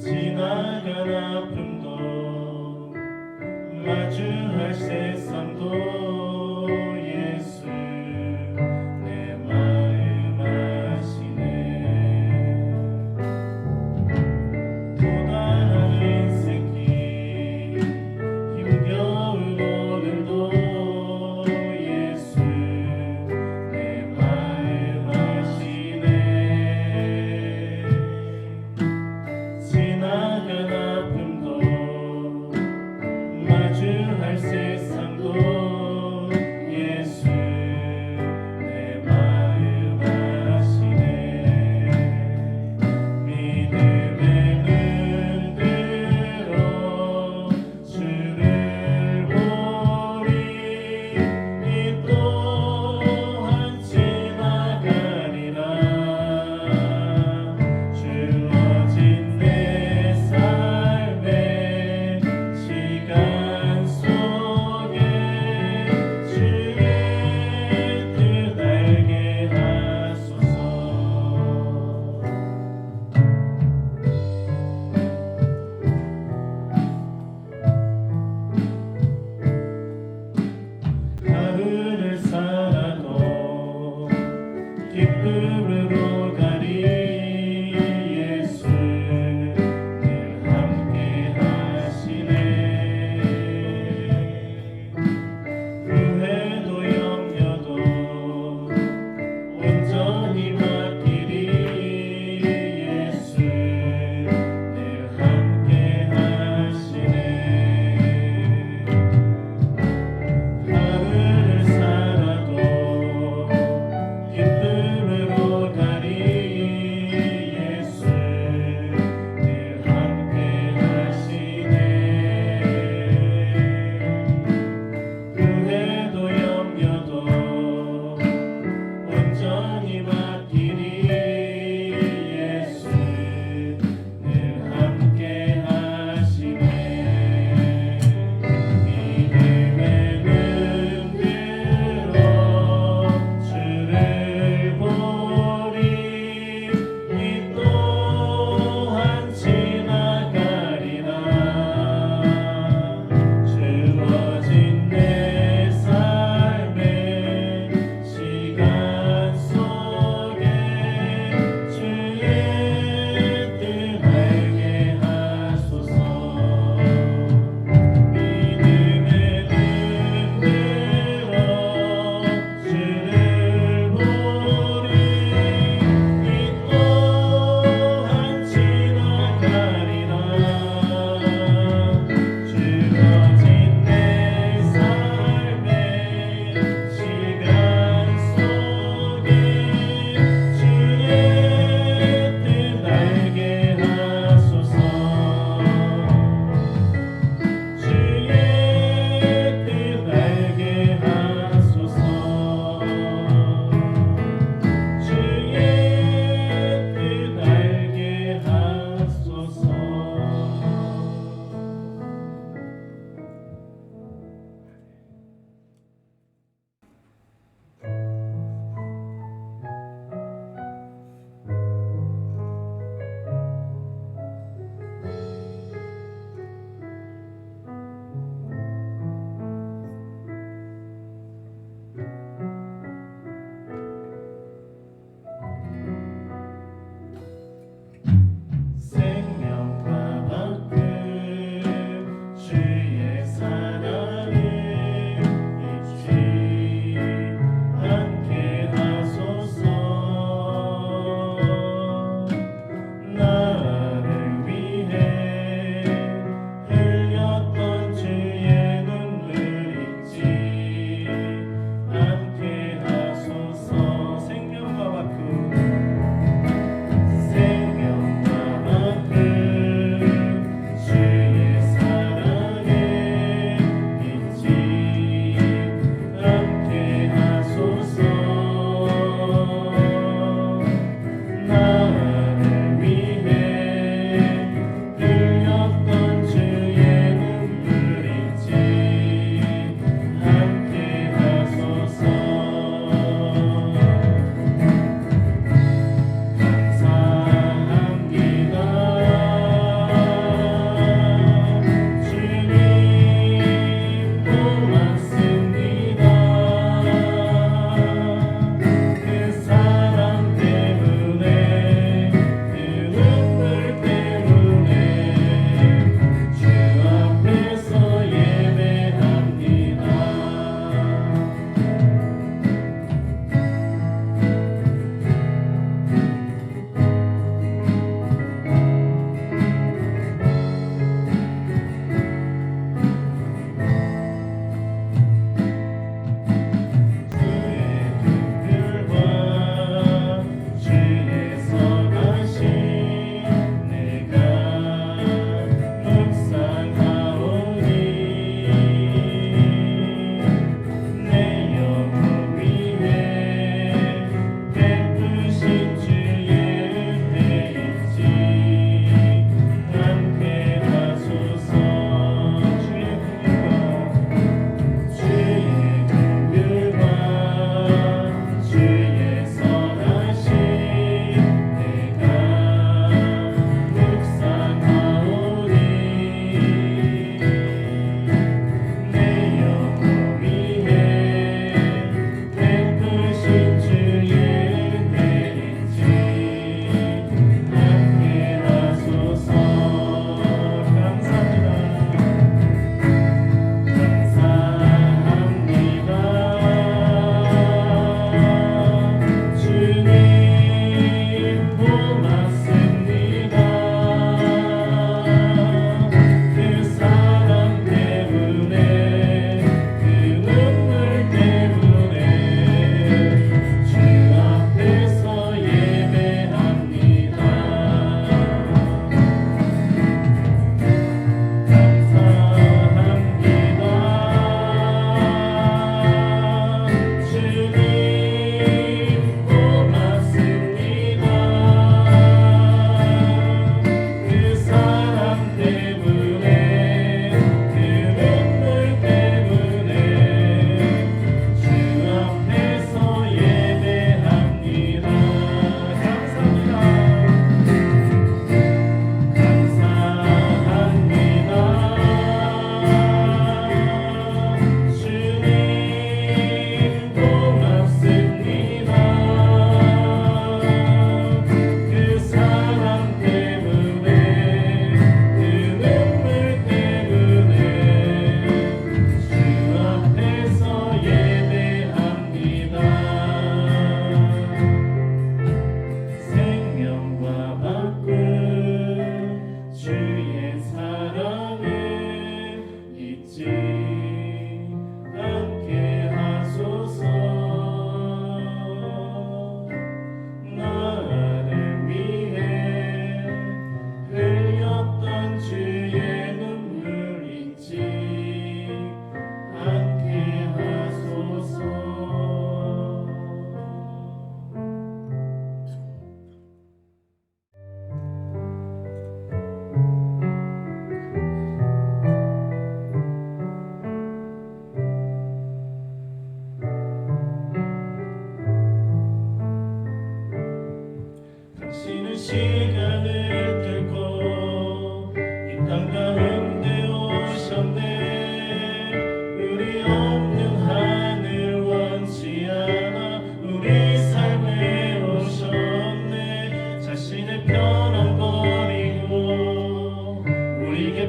지나간 아픔도 마주할 세상도 예수 내 마음 아시네. 또 다른 인생길 힘겨운 오늘도 예수 내 마음 아시네. 지나간 아픔도 마주할 세상도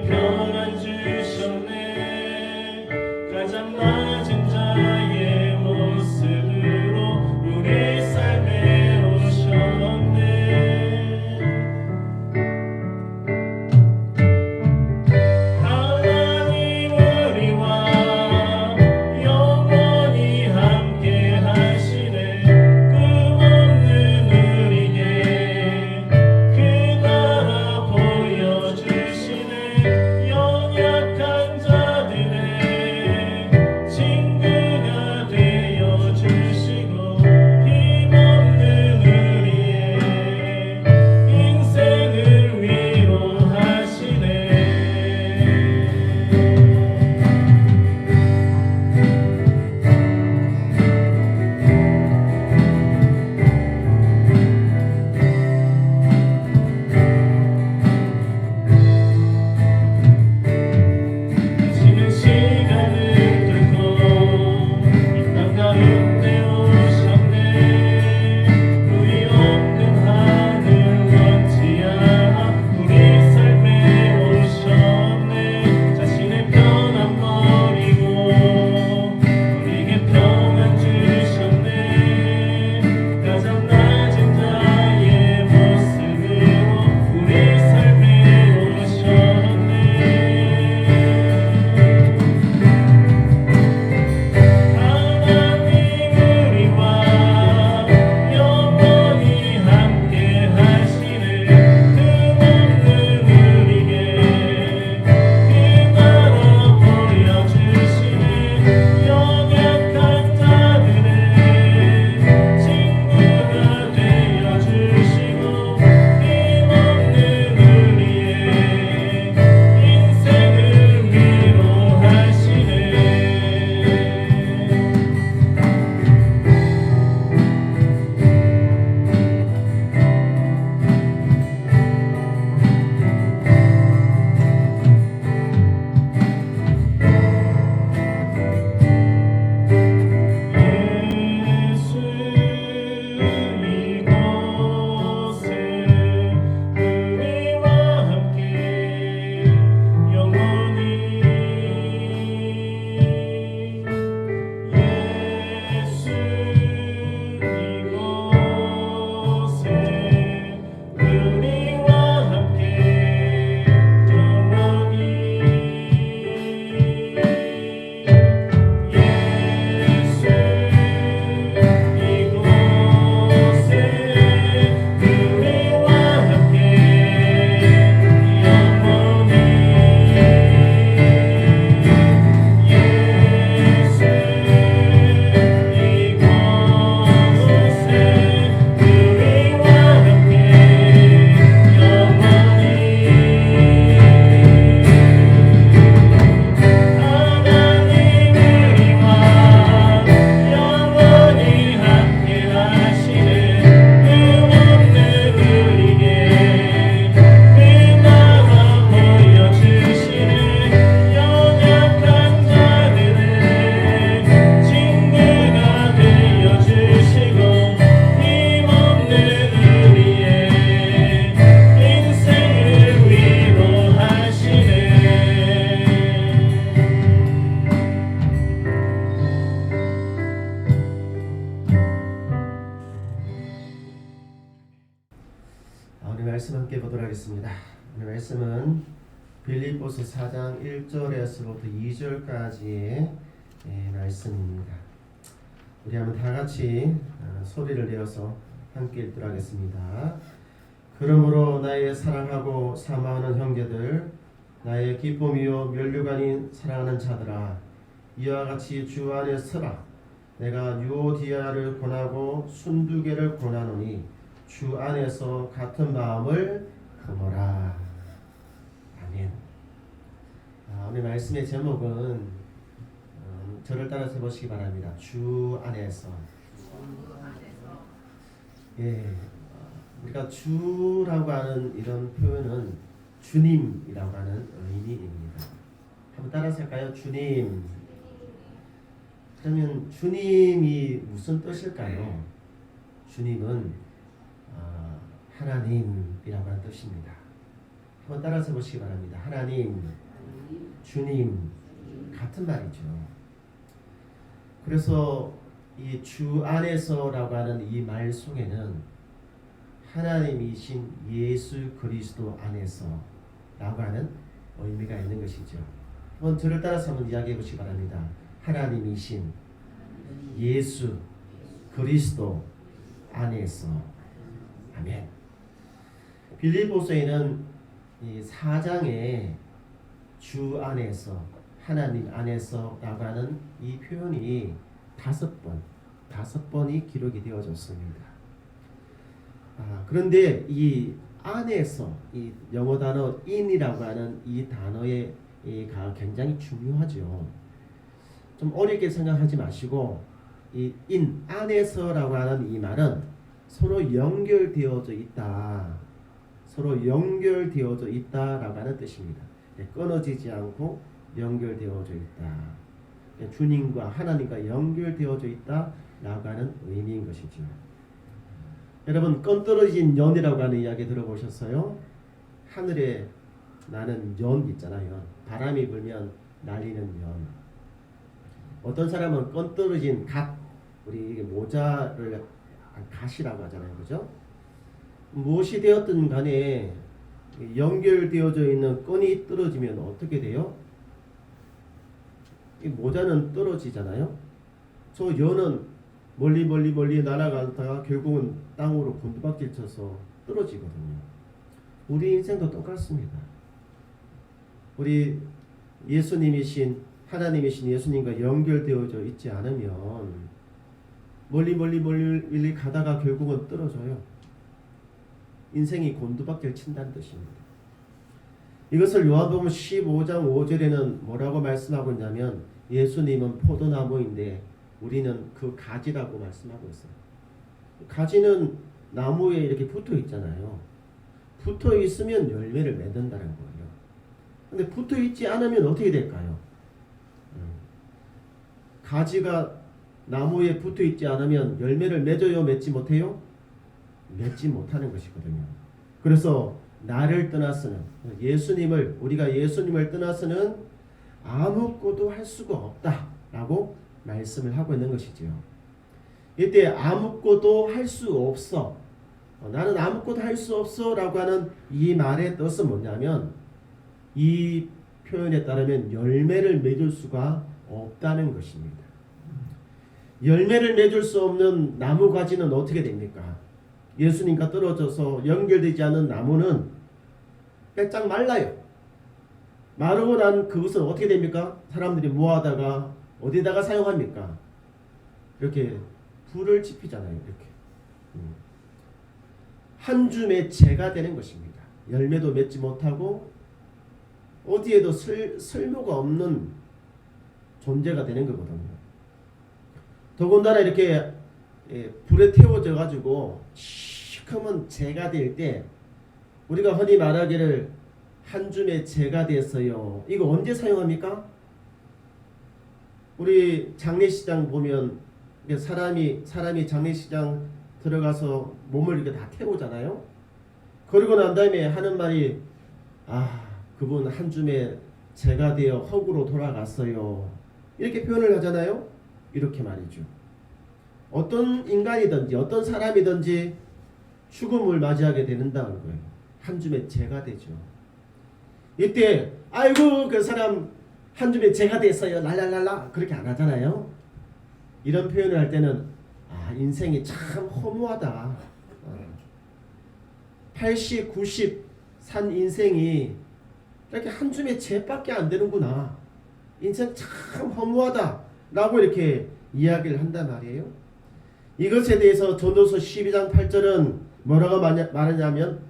평안 주셨네. 가장 낮은 자의 모습으로 우리 삶에 오셨네. 하나님 우리와 영원히 함께 하시네. 꿈없는 우리에게 그 나라 보여주시네. 연약한 자들의 친구가 되어주시고 힘없는 우리의 인생을 위로하시네. 지는 시간을 뚫고 이 땅 가운데 오셨네. 우리 없는 하늘 원치 않아 우리 삶에 오셨네. 자신의 편안 버리고 우리에게 평안 주셨네. 가장 낮은 자의 모습으로 우리 삶에 오셨네. 하나님 우리와 영원히 함께 하시네. 흠없는 우리에게 그 나라 보여주시네. 연약한 자들의 친구가 되어주시고 힘없는 우리의 인생을 위로하시네. 예수 이곳에 우리와 함께 영원히 예수 이곳에 우리와 함께 영원히 예수 이곳에 우리와 함께 영원히 예수 오늘 말씀 함께 보도록 하겠습니다. 오늘 말씀은 빌립보서 4장 1절에서부터 2절까지의 말씀입니다. 우리 한번 다 같이 소리를 내어서 함께 읽도록 하겠습니다. 그러므로 나의 사랑하고 사모하는 형제들, 나의 기쁨이요 면류관인 사랑하는 자들아, 이와 같이 주 안에 서라. 내가 유오디아를 권하고 순두개를 권하노니 주 안에서 같은 마음을 품어라. 아멘. 오늘 말씀의 제목은 저를 따라서 보시기 바랍니다. 주 안에서. 예, 우리가 주라고 하는 이런 표현은 주님이라고 하는 의미입니다. 한번 따라서 할까요? 주님. 그러면 주님이 무슨 뜻일까요? 주님은 하나님이라고 하는 뜻입니다. 한번 따라서 보시기 바랍니다. 하나님, 주님 같은 말이죠. 그래서 이 주 안에서라고 하는 이 말 속에는 하나님이신 예수 그리스도 안에서 라고 하는 의미가 있는 것이죠. 한번 저를 따라서 한번 이야기해 보시기 바랍니다. 하나님이신 예수 그리스도 안에서. 아멘. 빌립보서에는 이 4장에 주 안에서 하나님 안에서 라고 하는 이 표현이 5번이 기록이 되어졌습니다. 그런데 이 안에서 이 영어 단어 in이라고 하는 이 단어의 가 굉장히 중요하죠. 좀 어렵게 생각하지 마시고 이 in 안에서라고 하는 이 말은 서로 연결되어져 있다. 서로 연결되어져 있다라고 하는 뜻입니다. 끊어지지 않고 연결되어져 있다. 주님과 하나님과 연결되어져 있다라고 하는 의미인 것이죠. 여러분, 끈떨어진 연이라고 하는 이야기 들어보셨어요? 하늘에 나는 연 있잖아요. 바람이 불면 날리는 연. 어떤 사람은 끈떨어진 갓, 우리 모자를 갓이라고 하잖아요. 그죠? 무엇이 되었든 간에 연결되어져 있는 끈이 떨어지면 어떻게 돼요? 이 모자는 떨어지잖아요. 저 연은 멀리 날아가다가 결국은 땅으로 곤두박질 쳐서 떨어지거든요. 우리 인생도 똑같습니다. 우리 예수님이신 하나님이신 예수님과 연결되어져 있지 않으면 멀리 가다가 결국은 떨어져요. 인생이 곤두박질 친다는 뜻입니다. 이것을 요한복음 15장 5절에는 뭐라고 말씀하고 있냐면 예수님은 포도나무인데 우리는 그 가지라고 말씀하고 있어요. 가지는 나무에 이렇게 붙어 있잖아요. 붙어 있으면 열매를 맺는다는 거예요. 근데 붙어 있지 않으면 어떻게 될까요? 가지가 나무에 붙어 있지 않으면 열매를 맺어요? 맺지 못해요? 맺지 못하는 것이거든요. 그래서 나를 떠나서는 우리가 예수님을 떠나서는 아무것도 할 수가 없다라고 말씀을 하고 있는 것이죠. 이때 아무것도 할 수 없어, 나는 아무것도 할 수 없어 라고 하는 이 말의 뜻은 뭐냐면 이 표현에 따르면 열매를 맺을 수가 없다는 것입니다. 열매를 맺을 수 없는 나무 가지는 어떻게 됩니까? 예수님과 떨어져서 연결되지 않은 나무는 빼짝 말라요. 마르고 난 그것은 어떻게 됩니까? 사람들이 모아다가 어디다가 사용합니까? 이렇게 불을 지피잖아요. 이렇게 한 줌의 재가 되는 것입니다. 열매도 맺지 못하고 어디에도 쓸모가 없는 존재가 되는 거거든요. 더군다나 이렇게 불에 태워져 가지고 시커먼 재가 될 때 우리가 흔히 말하기를 한 줌의 재가 됐어요. 이거 언제 사용합니까? 우리 장례식장 보면 사람이 장례식장 들어가서 몸을 이렇게 다 태우잖아요. 그러고 난 다음에 하는 말이 그분 한 줌의 재가 되어 흙으로 돌아갔어요. 이렇게 표현을 하잖아요. 이렇게 말이죠. 어떤 인간이든지 어떤 사람이든지 죽음을 맞이하게 된다는 거예요. 한 줌의 재가 되죠. 이때 아이고 그 사람 한 줌의 재가 됐어요. 랄랄랄라 그렇게 안 하잖아요. 이런 표현을 할 때는 인생이 참 허무하다. 80, 90 산 인생이 이렇게 한 줌의 재밖에 안 되는구나. 인생 참 허무하다 라고 이렇게 이야기를 한단 말이에요. 이것에 대해서 전도서 12장 8절은 뭐라고 말하냐면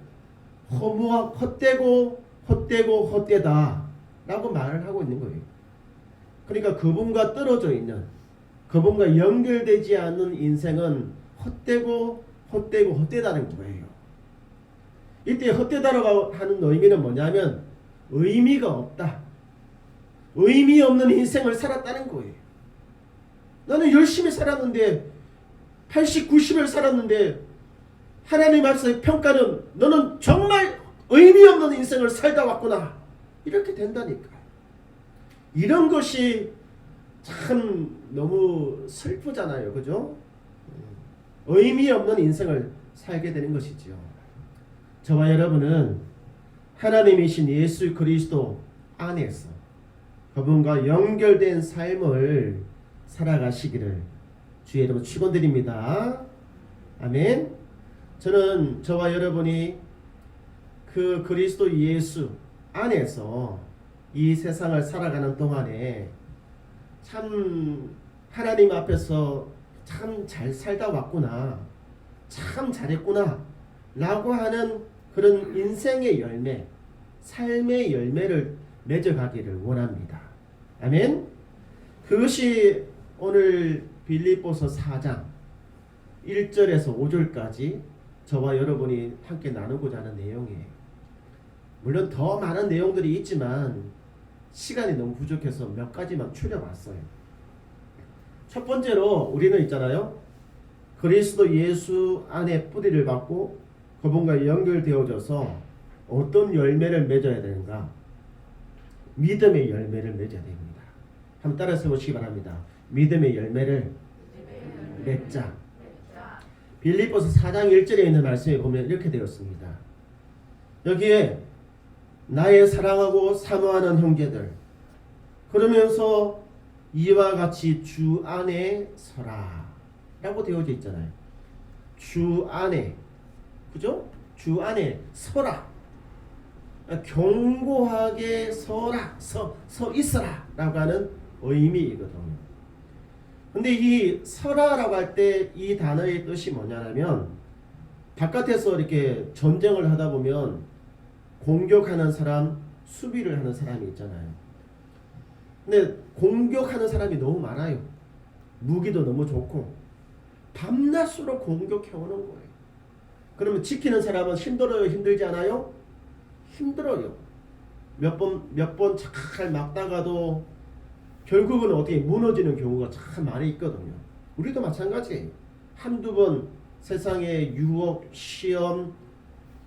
헛되고 헛되다 라고 말을 하고 있는 거예요. 그러니까 그분과 떨어져 있는, 그분과 연결되지 않는 인생은 헛되다는 거예요. 이때 헛되다라고 하는 의미는 뭐냐면 의미가 없다. 의미 없는 인생을 살았다는 거예요. 나는 열심히 살았는데 80, 90을 살았는데 하나님 앞에서 평가는 너는 정말 의미 없는 인생을 살다 왔구나. 이렇게 된다니까. 이런 것이 참 너무 슬프잖아요. 그죠? 의미 없는 인생을 살게 되는 것이지요. 저와 여러분은 하나님이신 예수 그리스도 안에서 그분과 연결된 삶을 살아가시기를 주의 이름으로 축원드립니다. 아멘. 저는 저와 여러분이 그 그리스도 예수 안에서 이 세상을 살아가는 동안에 참 하나님 앞에서 참 잘 살다 왔구나, 참 잘했구나 라고 하는 그런 인생의 열매, 삶의 열매를 맺어가기를 원합니다. 아멘. 그것이 오늘 빌립보서 4장 1절에서 5절까지 저와 여러분이 함께 나누고자 하는 내용이에요. 물론 더 많은 내용들이 있지만 시간이 너무 부족해서 몇 가지만 추려봤어요. 첫 번째로 우리는 있잖아요. 그리스도 예수 안에 뿌리를 받고 그분과 연결되어져서 어떤 열매를 맺어야 되는가? 믿음의 열매를 맺어야 됩니다. 한번 따라서 보시기 바랍니다. 믿음의 열매를 맺자. 빌립보서 4장 1절에 있는 말씀에 보면 이렇게 되었습니다. 여기에 나의 사랑하고 사모하는 형제들, 그러면서 이와 같이 주 안에 서라 라고 되어져 있잖아요. 주 안에, 그죠? 주 안에 서라, 견고하게 서라, 서 있어라 라고 하는 의미이거든요. 근데 이 서라라고 할 때 이 단어의 뜻이 뭐냐면, 바깥에서 이렇게 전쟁을 하다 보면 공격하는 사람, 수비를 하는 사람이 있잖아요. 근데 공격하는 사람이 너무 많아요. 무기도 너무 좋고 밤낮으로 공격해오는 거예요. 그러면 지키는 사람은 힘들어요, 힘들지 않아요? 힘들어요. 몇 번 잘 막다가도 결국은 어떻게 무너지는 경우가 참 많이 있거든요. 우리도 마찬가지예요. 한두 번 세상의 유혹, 시험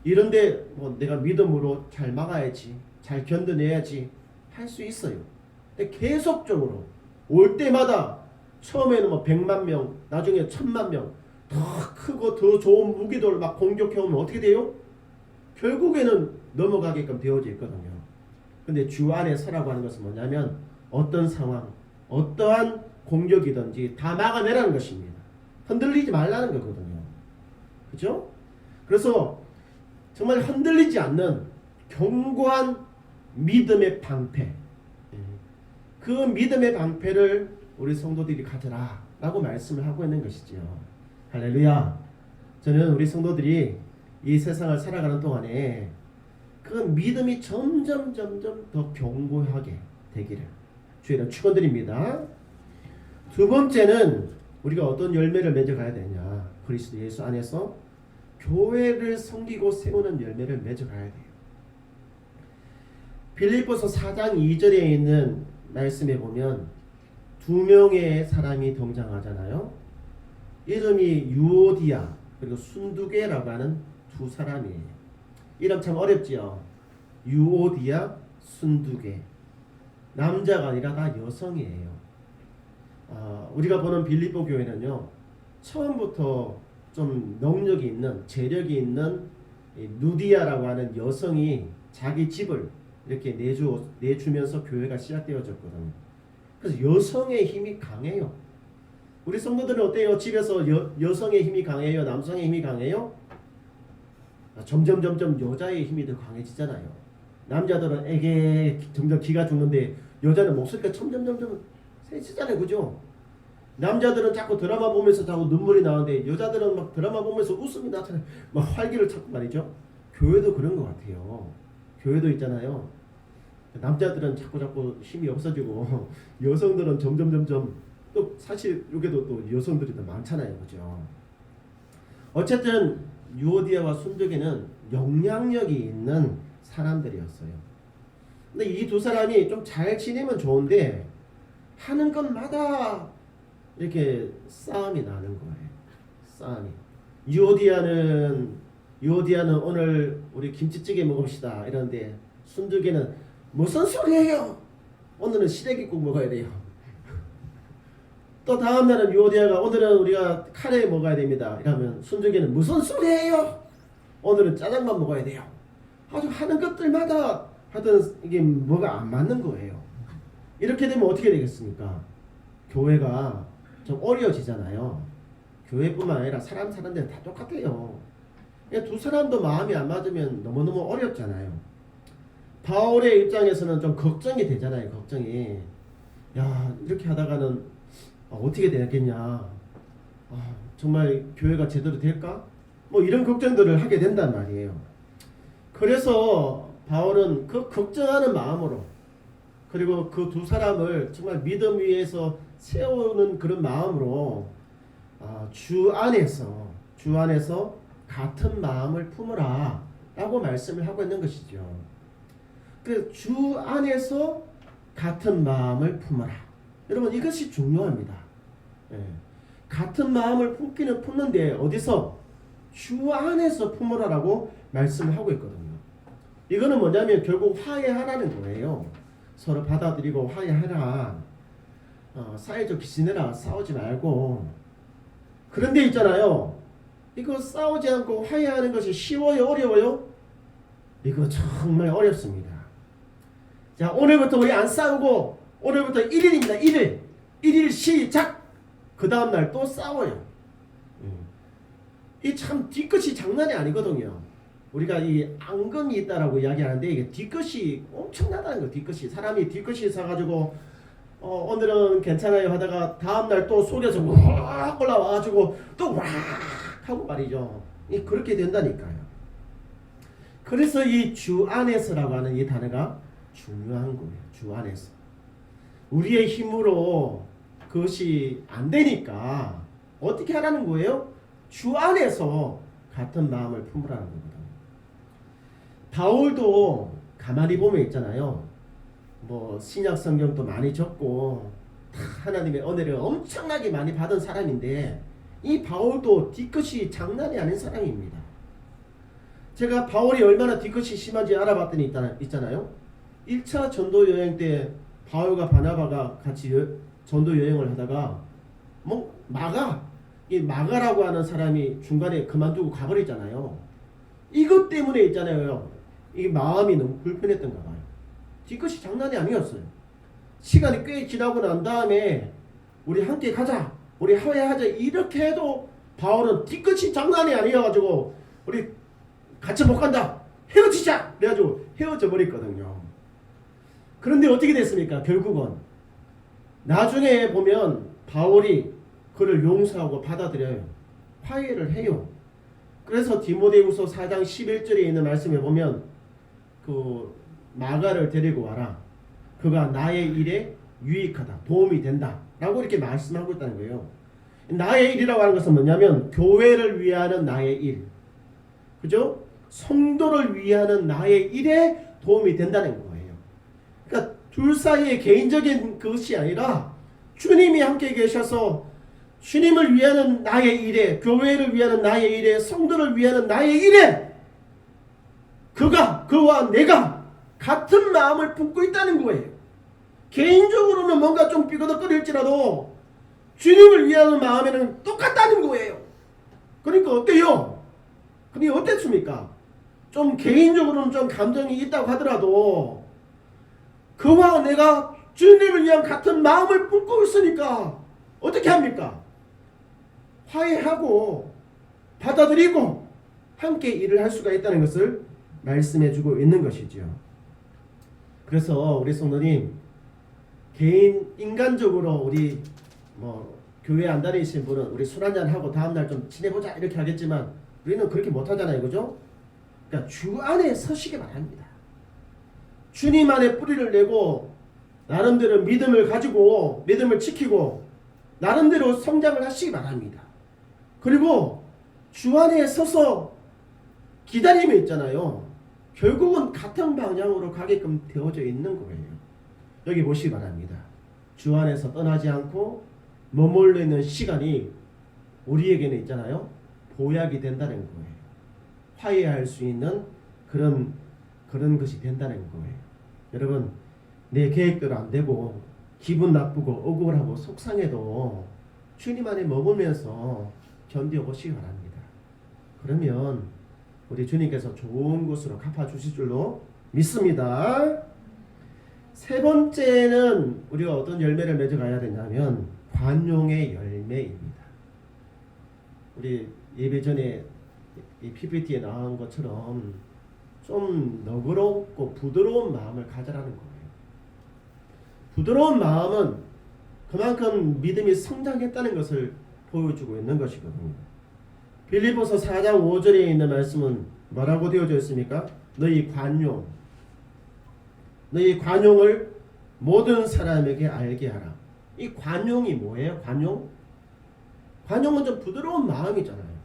이런데 뭐 내가 믿음으로 잘 막아야지, 잘 견뎌내야지 할 수 있어요. 근데 계속적으로 올 때마다 처음에는 뭐 100만 명, 나중에 1000만 명, 더 크고 더 좋은 무기들을 막 공격해오면 어떻게 돼요? 결국에는 넘어가게끔 되어져 있거든요. 근데 주 안에 서라고 하는 것은 뭐냐면 어떤 상황, 어떠한 공격이든지 다 막아내라는 것입니다. 흔들리지 말라는 거거든요. 그죠? 그래서 정말 흔들리지 않는 견고한 믿음의 방패, 그 믿음의 방패를 우리 성도들이 가져라 라고 말씀을 하고 있는 것이죠. 할렐루야. 저는 우리 성도들이 이 세상을 살아가는 동안에 그 믿음이 점점 더 견고하게 되기를 주의를 축원드립니다. 두 번째는 우리가 어떤 열매를 맺어가야 되냐, 그리스도 예수 안에서 교회를 섬기고 세우는 열매를 맺어가야 돼요. 빌립보서 4장 2절에 있는 말씀에 보면 두 명의 사람이 등장하잖아요. 이름이 유오디아 그리고 순두개라고 하는 두 사람이에요. 이름 참 어렵지요. 유오디아, 순두개. 남자가 아니라 다 여성이에요. 우리가 보는 빌립보 교회는요, 처음부터 좀 능력이 있는, 재력이 있는 누디아라고 하는 여성이 자기 집을 이렇게 내주면서 교회가 시작되어졌거든요. 그래서 여성의 힘이 강해요. 우리 성도들은 어때요? 집에서 여성의 힘이 강해요? 남성의 힘이 강해요? 점점 여자의 힘이 더 강해지잖아요. 남자들은 에게 점점 기가 죽는데 여자는 목소리가 점점 세지잖아요. 그죠? 남자들은 자꾸 드라마 보면서 자꾸 눈물이 나오는데 여자들은 막 드라마 보면서 웃음이 나타나요. 막 활기를 찾고 말이죠. 교회도 그런 것 같아요. 교회도 있잖아요. 남자들은 자꾸 힘이 없어지고 여성들은 점점 또 사실 여기도 또 여성들이 더 많잖아요. 그죠? 어쨌든 유오디아와 순두개는 영향력이 있는 사람들이었어요. 근데 이 두 사람이 좀 잘 지내면 좋은데 하는 것마다 이렇게 싸움이 나는 거예요. 싸움이. 유오디아는 유오디아는 오늘 우리 김치찌개 먹읍시다 이러는데 순두개는 무슨 소리예요? 오늘은 시래기국 먹어야 돼요. 또 다음날은 유오디아가 오늘은 우리가 카레 먹어야 됩니다 이러면 순두개는 무슨 소리예요? 오늘은 짜장면 먹어야 돼요. 아주 하는 것들마다 하여튼 이게 뭐가 안 맞는 거예요. 이렇게 되면 어떻게 되겠습니까? 교회가 좀 어려워지잖아요. 교회뿐만 아니라 사람들은 다 똑같아요. 그러니까 두 사람도 마음이 안 맞으면 너무너무 어렵잖아요. 바울의 입장에서는 좀 걱정이 되잖아요. 걱정이. 야, 이렇게 하다가는 어떻게 되겠냐. 정말 교회가 제대로 될까? 뭐 이런 걱정들을 하게 된단 말이에요. 그래서 바울은 그 걱정하는 마음으로 그리고 그 두 사람을 정말 믿음 위에서 세우는 그런 마음으로 주 안에서 같은 마음을 품으라 라고 말씀을 하고 있는 것이죠. 그 주 안에서 같은 마음을 품어라. 여러분 이것이 중요합니다. 예. 같은 마음을 품기는 품는데 어디서? 주 안에서 품으라라고 말씀을 하고 있거든요. 이거는 뭐냐면 결국 화해하라는 거예요. 서로 받아들이고 화해하라. 사이좋게 지내라. 싸우지 말고. 그런데 있잖아요. 이거 싸우지 않고 화해하는 것이 쉬워요? 어려워요? 이거 정말 어렵습니다. 자, 오늘부터 우리 안 싸우고 오늘부터 1일입니다. 1일. 1일 시작. 그 다음날 또 싸워요. 이 참 뒤끝이 장난이 아니거든요. 우리가 이 앙금이 있다라고 이야기하는데 이게 뒤끝이 엄청나다는 거예요. 뒤끝이. 사람이 뒤끝이 있어가지고 오늘은 괜찮아요 하다가 다음날 또 속에서 확 올라와가지고 또 와 하고 말이죠. 그렇게 된다니까요. 그래서 이 주 안에서라고 하는 이 단어가 중요한 거예요. 주 안에서. 우리의 힘으로 그것이 안 되니까 어떻게 하라는 거예요? 주 안에서 같은 마음을 품으라는 거거든요. 바울도 가만히 보면 있잖아요. 뭐 신약 성경도 많이 적고 다 하나님의 은혜를 엄청나게 많이 받은 사람인데 이 바울도 뒤끝이 장난이 아닌 사람입니다. 제가 바울이 얼마나 뒤끝이 심한지 알아봤더니 있잖아요. 1차 전도 여행 때 바울과 바나바가 같이 전도 여행을 하다가 이 마가라고 하는 사람이 중간에 그만두고 가버리잖아요. 이것 때문에 있잖아요. 이 마음이 너무 불편했던가 봐요. 뒤끝이 장난이 아니었어요. 시간이 꽤 지나고 난 다음에 우리 함께 가자, 우리 화해하자 이렇게 해도 바울은 뒤끝이 장난이 아니어가지고 우리 같이 못 간다, 헤어지자 그래가지고 헤어져 버렸거든요. 그런데 어떻게 됐습니까? 결국은 나중에 보면 바울이 그를 용서하고 받아들여요. 화해를 해요. 그래서 디모데후서 4장 11절에 있는 말씀에 보면 그 마가를 데리고 와라. 그가 나의 일에 유익하다. 도움이 된다. 라고 이렇게 말씀하고 있다는 거예요. 나의 일이라고 하는 것은 뭐냐면 교회를 위하는 나의 일. 그죠? 성도를 위하는 나의 일에 도움이 된다는 거예요. 그러니까 둘 사이의 개인적인 것이 아니라 주님이 함께 계셔서 주님을 위하는 나의 일에, 교회를 위하는 나의 일에, 성도를 위하는 나의 일에 그와 내가 같은 마음을 품고 있다는 거예요. 개인적으로는 뭔가 좀 삐거덕거릴지라도 주님을 위하는 마음에는 똑같다는 거예요. 그러니까 어때요? 근데 어땠습니까? 좀 개인적으로는 좀 감정이 있다고 하더라도 그와 내가 주님을 위한 같은 마음을 품고 있으니까 어떻게 합니까? 화해하고 받아들이고 함께 일을 할 수가 있다는 것을 말씀해 주고 있는 것이죠. 그래서 우리 성도님 인간적으로 우리 교회 안 다니신 분은 우리 술 한잔 하고 다음날 좀 지내보자 이렇게 하겠지만 우리는 그렇게 못하잖아요. 그죠? 그러니까 주 안에 서시기 바랍니다. 주님 안에 뿌리를 내고 나름대로 믿음을 가지고 믿음을 지키고 나름대로 성장을 하시기 바랍니다. 그리고 주 안에 서서 기다림이 있잖아요. 결국은 같은 방향으로 가게끔 되어져 있는 거예요. 여기 보시기 바랍니다. 주 안에서 떠나지 않고 머물러 있는 시간이 우리에게는 있잖아요. 보약이 된다는 거예요. 화해할 수 있는 그런 것이 된다는 거예요. 여러분, 내 계획대로 안 되고 기분 나쁘고 억울하고 속상해도 주님 안에 머물면서 견뎌보시기 바랍니다. 그러면 우리 주님께서 좋은 곳으로 갚아주실 줄로 믿습니다. 세 번째는 우리가 어떤 열매를 맺어가야 되냐면 관용의 열매입니다. 우리 예배 전에 이 PPT에 나온 것처럼 좀 너그럽고 부드러운 마음을 가져라는 거예요. 부드러운 마음은 그만큼 믿음이 성장했다는 것을 보여주고 있는 것이거든요. 빌립보서 4장 5절에 있는 말씀은 뭐라고 되어져 있습니까? 너희 관용을 모든 사람에게 알게 하라. 이 관용이 뭐예요? 관용은 좀 부드러운 마음이잖아요.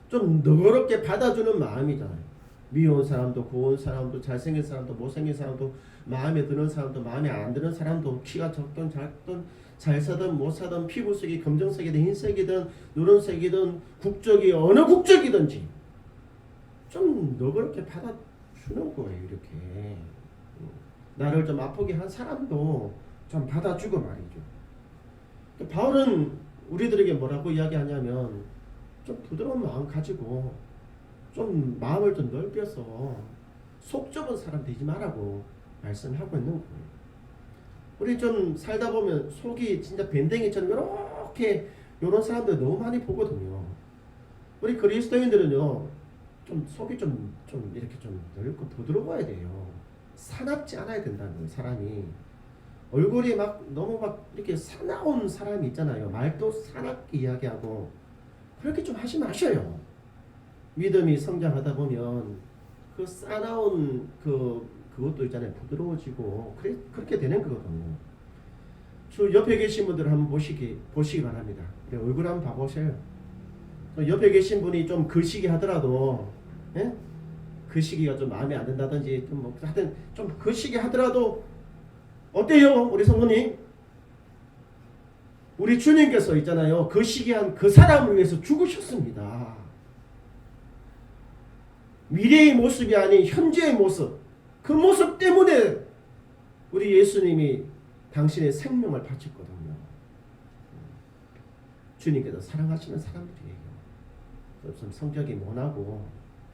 좀 너그럽게 받아주는 마음이잖아요. 미운 사람도 고운 사람도 잘생긴 사람도 못생긴 사람도 마음에 드는 사람도 마음에 안 드는 사람도 키가 적든 작든 잘 사든 못 사든 피부색이 검정색이든 흰색이든 노란색이든 국적이 어느 국적이든지 좀 너그럽게 받아주는 거예요. 이렇게 나를 좀 아프게 한 사람도 좀 받아주고 말이죠. 바울은 우리들에게 뭐라고 이야기하냐면 좀 부드러운 마음 가지고 좀 마음을 좀 넓혀서 속 좁은 사람 되지 말라고 말씀하고 있는 거예요. 우리 좀 살다 보면 속이 진짜 밴댕이처럼 이렇게 이런 사람들 너무 많이 보거든요. 우리 그리스도인들은요 좀 속이 좀 이렇게 좀 넓고 부드러워야 돼요. 사납지 않아야 된다는 거예요. 사람이 얼굴이 막 너무 막 이렇게 사나운 사람이 있잖아요. 말도 사납게 이야기하고 그렇게 좀 하지 마셔요. 믿음이 성장하다 보면 그 싸나운 그것도 있잖아요. 부드러워지고 그렇게 되는 거거든요. 저 옆에 계신 분들 한번 보시기 바랍니다. 얼굴 한번 봐보세요. 옆에 계신 분이 좀 거시기 하더라도, 예? 거시기가 좀 마음에 안 든다든지 좀 하여튼 좀 거시기 하더라도 어때요, 우리 성도님? 우리 주님께서 있잖아요. 거시기한 그 사람을 위해서 죽으셨습니다. 미래의 모습이 아닌 현재의 모습, 그 모습 때문에 우리 예수님이 당신의 생명을 바쳤거든요. 주님께서 사랑하시는 사람들이에요. 좀 성격이 모나고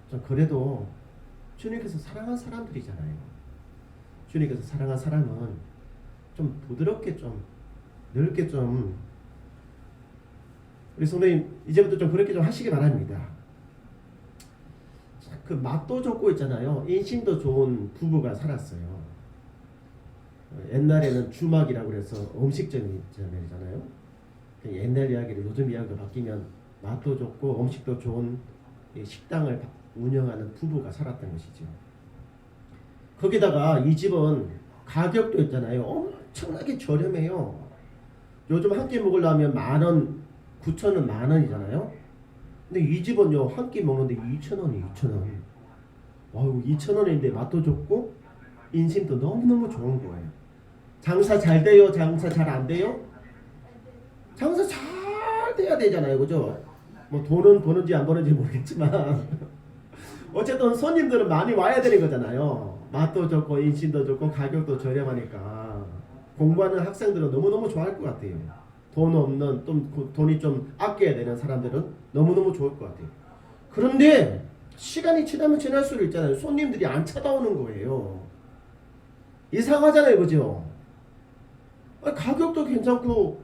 좀 그래도 주님께서 사랑한 사람들이잖아요. 주님께서 사랑한 사람은 좀 부드럽게 좀 넓게 좀 우리 성도님 이제부터 좀 그렇게 좀 하시기 바랍니다. 그 맛도 좋고 있잖아요. 인심도 좋은 부부가 살았어요. 옛날에는 주막이라고 해서 음식점이 있잖아요. 옛날 이야기를 요즘 이야기로 바뀌면 맛도 좋고 음식도 좋은 식당을 운영하는 부부가 살았던 것이죠. 거기다가 이 집은 가격도 있잖아요. 엄청나게 저렴해요. 요즘 한 끼 먹으려면 10,000원, 9,000원, 10,000원이잖아요. 근데 이 집은요 한 끼 먹는데 2,000원이 2,000원. 와우, 2,000원인데 맛도 좋고 인심도 너무너무 좋은 거예요. 장사 잘 돼요? 장사 잘 안 돼요? 장사 잘 돼야 되잖아요, 그죠? 뭐 돈은 버는지 안 버는지 모르겠지만 어쨌든 손님들은 많이 와야 되는 거잖아요. 맛도 좋고 인심도 좋고 가격도 저렴하니까 공부하는 학생들은 너무너무 좋아할 것 같아요. 돈 없는 돈이 좀 아껴야 되는 사람들은 너무너무 좋을 것 같아요. 그런데 시간이 지나면 지날수록 있잖아요. 손님들이 안 찾아오는 거예요. 이상하잖아요, 그죠? 가격도 괜찮고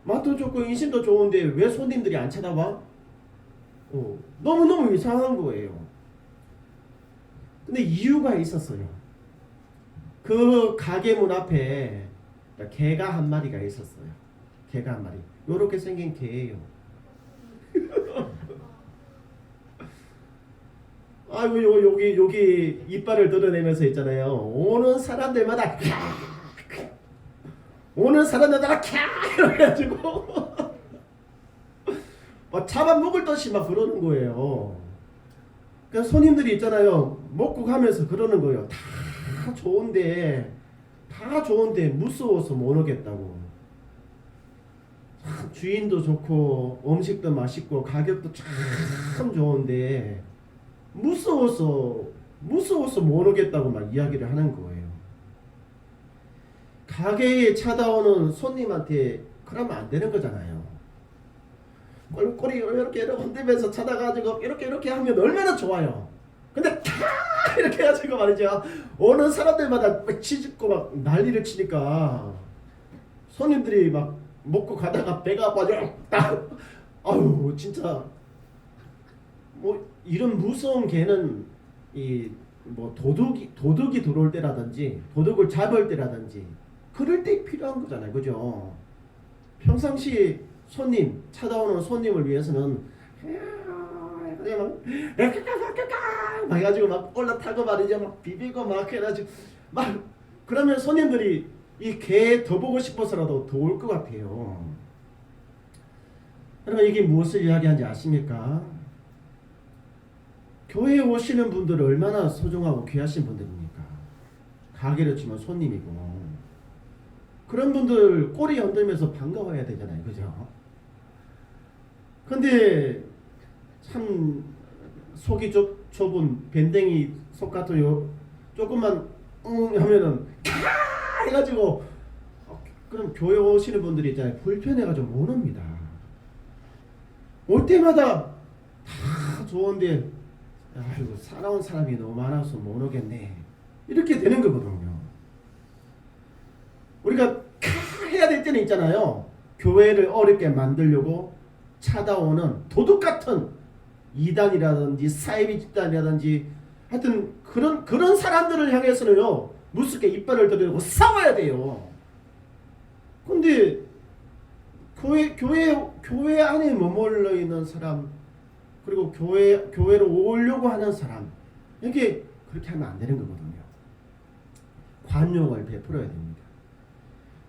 맛도 좋고 인심도 좋은데 왜 손님들이 안 찾아와? 너무너무 이상한 거예요. 근데 이유가 있었어요. 그 가게 문 앞에 개가 한 마리가 있었어요. 개가 한 마리. 요렇게 생긴 개예요. 아이고 여기 이빨을 드러내면서 있잖아요. 오는 사람들마다 캬 이래가지고 막 잡아먹을 듯이 막 그러는 거예요. 그러니까 손님들이 있잖아요. 먹고 가면서 그러는 거예요. 다 좋은데 무서워서 못 오겠다고. 주인도 좋고 음식도 맛있고 가격도 참 좋은데 무서워서 못 오겠다고 막 이야기를 하는 거예요. 가게에 찾아오는 손님한테 그러면 안 되는 거잖아요. 꼴꼴이 이렇게 흔들면서 찾아가지고 이렇게 하면 얼마나 좋아요. 근데 다 이렇게 해가지고 말이죠. 오는 사람들마다 치집고 막 난리를 치니까 손님들이 막 먹고 가다가 배가 아파져. 아유 진짜 뭐 이런 무서운 개는 이 뭐 도둑이 들어올 때라든지 도둑을 잡을 때라든지 그럴 때 필요한 거잖아요, 그죠? 평상시 찾아오는 손님을 위해서는 막 해가지고 막 올라타고 말이죠, 막 비비고 막 해가지고 막 그러면 손님들이 이 개 더 보고 싶어서라도 더 올 것 같아요. 여러분 이게 무엇을 이야기하는지 아십니까? 교회에 오시는 분들은 얼마나 소중하고 귀하신 분들입니까? 가게로 치면 손님이고 그런 분들 꼬리 흔들면서 반가워야 되잖아요, 그죠? 근데 참 속이 좁은 밴댕이 속 같아요. 조금만 하면은 캬 해가지고 그럼 교회 오시는 분들이 있잖아요, 불편해가지고 못 옵니다. 올 때마다 다 좋은데 아이고 살아온 사람이 너무 많아서 못 오겠네 이렇게 되는 거거든요. 우리가 해야 될 때는 있잖아요. 교회를 어렵게 만들려고 찾아오는 도둑 같은 이단이라든지 사이비 집단이라든지 하여튼 그런 사람들을 향해서는요 무섭게 이빨을 들이고 싸워야 돼요. 근데 교회 안에 머물러 있는 사람 그리고 교회로 오려고 하는 사람 이게 그렇게 하면 안 되는 거거든요. 관용을 베풀어야 됩니다.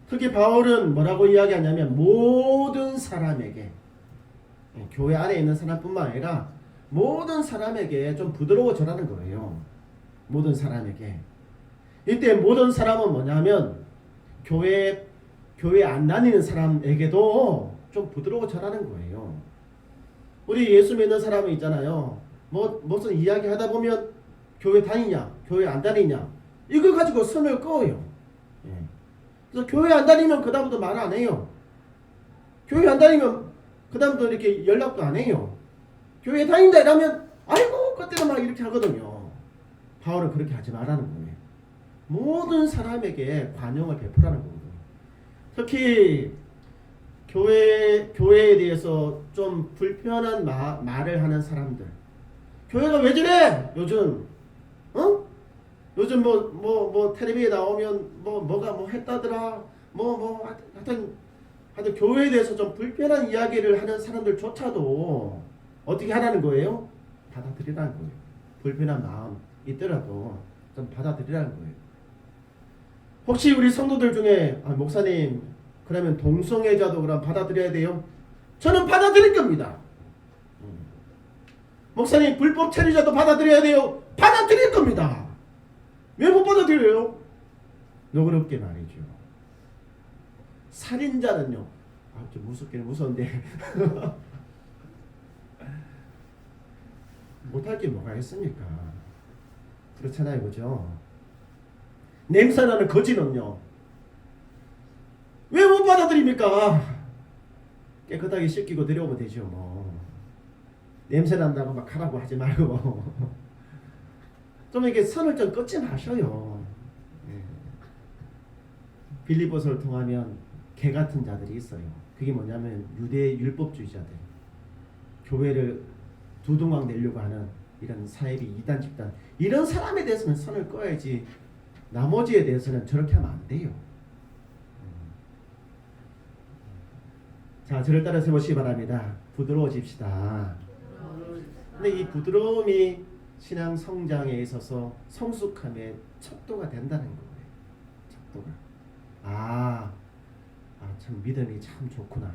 특히 바울은 뭐라고 이야기하냐면 모든 사람에게 교회 안에 있는 사람뿐만 아니라 모든 사람에게 좀 부드러워져라는 거예요. 모든 사람에게. 이때 모든 사람은 뭐냐면 교회 안 다니는 사람에게도 좀 부드러워져라는 거예요. 우리 예수 믿는 사람은 있잖아요. 무슨 이야기 하다 보면 교회 다니냐, 교회 안 다니냐 이거 가지고 선을 그어요. 그래서 교회 안 다니면 그 다음부터 말 안 해요. 교회 안 다니면 그 다음부터 이렇게 연락도 안 해요. 교회 다닌다 이러면 아이고 그때는 막 이렇게 하거든요. 바울은 그렇게 하지 말라는 거예요. 모든 사람에게 관용을 베풀라는 거거든요. 특히 교회에 대해서 좀 불편한 말을 하는 사람들. 교회가 왜 저래? 요즘 요즘 뭐 텔레비에 나오면 뭐가 했다더라. 하여튼 교회에 대해서 좀 불편한 이야기를 하는 사람들조차도 어떻게 하라는 거예요? 받아들이라는 거예요. 불편한 마음 있더라도 좀 받아들이라는 거예요. 혹시 우리 성도들 중에 목사님 그러면 동성애자도 그럼 받아들여야 돼요? 저는 받아들일 겁니다. 목사님 불법 체류자도 받아들여야 돼요? 받아들일 겁니다. 왜 못 받아들여요? 너그럽게 말이죠. 살인자는요. 좀 무섭긴 무서운데 못할 게 뭐가 있습니까? 그렇잖아요, 그죠? 냄새나는 거지는요. 왜 못 받아들입니까? 깨끗하게 씻기고 내려오면 되죠, 뭐. 냄새 난다고 막 하라고 하지 말고 좀 이렇게 선을 좀 긋지 마셔요. 빌립보서를 통하면 개 같은 자들이 있어요. 그게 뭐냐면 유대 율법주의자들, 교회를 두둥강 내려고 하는 이런 사이비 이단 집단, 이런 사람에 대해서는 선을 꺼야지 나머지에 대해서는 저렇게 하면 안 돼요. 자, 저를 따라서 해보시기 바랍니다. 부드러워집시다. 근데 이 부드러움이 신앙 성장에 있어서 성숙함의 척도가 된다는 거예요. 척도가. 참 믿음이 참 좋구나.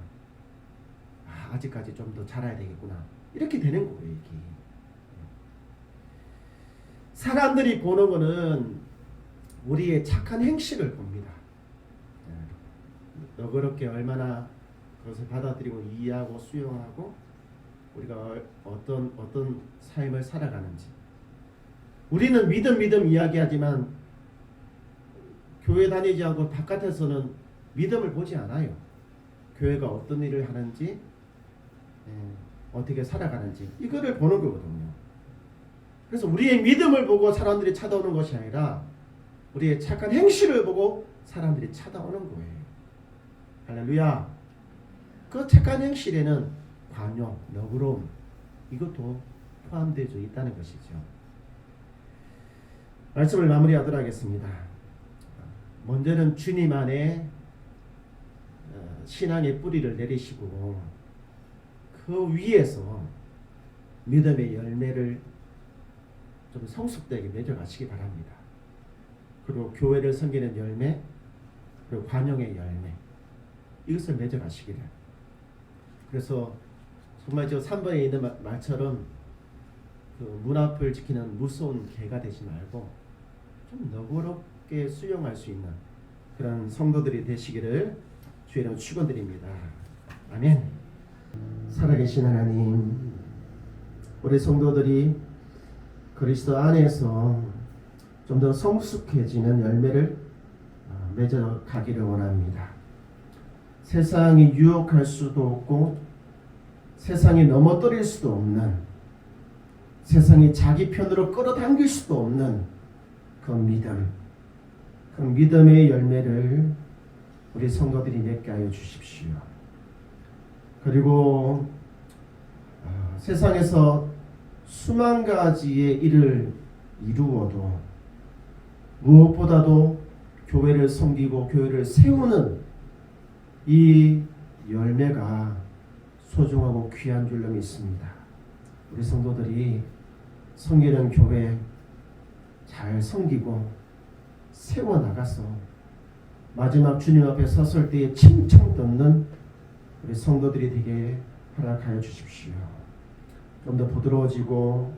아직까지 좀 더 자라야 되겠구나. 이렇게 되는 거예요, 이게. 사람들이 보는 거는 우리의 착한 행실을 봅니다. 너그럽게 얼마나 그것을 받아들이고 이해하고 수용하고 우리가 어떤 삶을 살아가는지. 우리는 믿음 이야기하지만 교회 다니지 않고 바깥에서는 믿음을 보지 않아요. 교회가 어떤 일을 하는지, 어떻게 살아가는지 이거를 보는 거거든요. 그래서 우리의 믿음을 보고 사람들이 찾아오는 것이 아니라 우리의 착한 행실을 보고 사람들이 찾아오는 거예요. 할렐루야. 그 착한 행실에는 관용, 너그러움 이것도 포함되어 있다는 것이죠. 말씀을 마무리하도록 하겠습니다. 먼저는 주님 안에 신앙의 뿌리를 내리시고 그 위에서 믿음의 열매를 좀 성숙되게 맺어가시기 바랍니다. 그리고 교회를 섬기는 열매, 그리고 관용의 열매 이것을 맺어가시기를. 그래서 정말 저 3번에 있는 말처럼 그 문 앞을 지키는 무서운 개가 되지 말고 좀 너그럽게 수용할 수 있는 그런 성도들이 되시기를 주의 이름으로 축원드립니다. 아멘. 살아계신 하나님, 우리 성도들이 그리스도 안에서 좀 더 성숙해지는 열매를 맺어 가기를 원합니다. 세상이 유혹할 수도 없고 세상이 넘어뜨릴 수도 없는, 세상이 자기 편으로 끌어당길 수도 없는 그 믿음의 열매를 우리 성도들이 맺게 하여 주십시오. 그리고 세상에서 수만 가지의 일을 이루어도 무엇보다도 교회를 섬기고 교회를 세우는 이 열매가 소중하고 귀한 줄로 믿습니다. 우리 성도들이 섬기는 교회 잘 섬기고 세워나가서 마지막 주님 앞에 섰을 때에 칭찬 듣는 우리 성도들이 되게 허락하여 주십시오. 좀 더 부드러워지고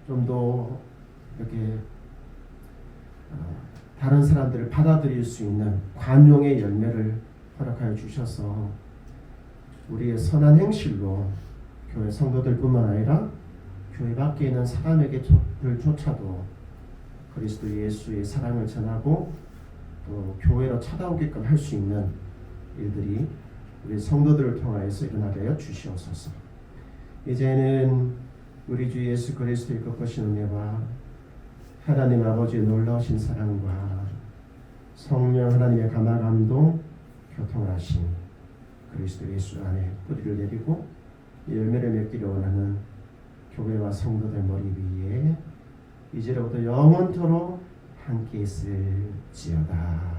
좀 더 이렇게 다른 사람들을 받아들일 수 있는 관용의 열매를 허락하여 주셔서 우리의 선한 행실로 교회 성도들뿐만 아니라 교회 밖에 있는 사람에게조차도 그리스도 예수의 사랑을 전하고 또 교회로 찾아오게끔 할 수 있는 일들이 우리 성도들을 통하여서 일어나게 하여 주시옵소서. 이제는 우리 주 예수 그리스도의 끝까지 은혜와 하나님 아버지의 놀라우신 사랑과 성령 하나님의 감화감동 교통을 하신 그리스도 예수 안에 뿌리를 내리고 열매를 맺기를 원하는 교회와 성도들 머리 위에 이제로부터 영원토록 함께 있을지어다.